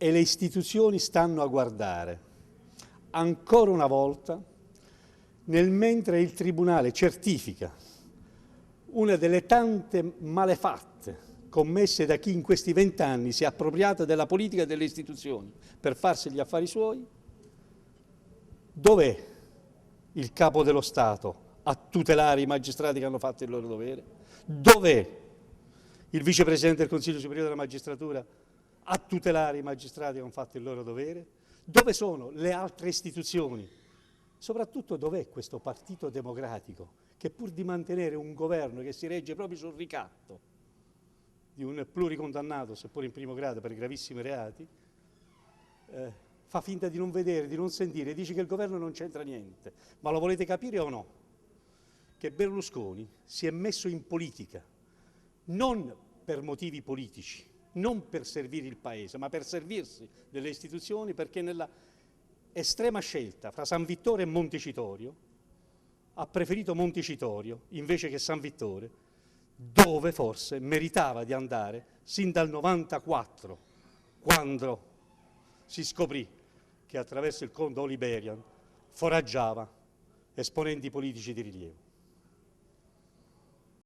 e le istituzioni stanno a guardare. Ancora una volta, nel mentre il Tribunale certifica una delle tante malefatte commesse da chi in questi 20 anni si è appropriata della politica e delle istituzioni per farsi gli affari suoi, dov'è il capo dello Stato a tutelare i magistrati che hanno fatto il loro dovere? Dov'è il vicepresidente del Consiglio Superiore della Magistratura a tutelare i magistrati che hanno fatto il loro dovere? Dove sono le altre istituzioni? Soprattutto dov'è questo Partito Democratico che pur di mantenere un governo che si regge proprio sul ricatto di un pluricondannato, seppur in primo grado per gravissimi reati, fa finta di non vedere, di non sentire, dice che il governo non c'entra niente. Ma lo volete capire o no? Che Berlusconi si è messo in politica non per motivi politici, non per servire il Paese, ma per servirsi delle istituzioni, perché nella estrema scelta fra San Vittore e Montecitorio ha preferito Montecitorio invece che San Vittore, dove forse meritava di andare sin dal 94, quando si scoprì che attraverso il conto Oliberian foraggiava esponenti politici di rilievo.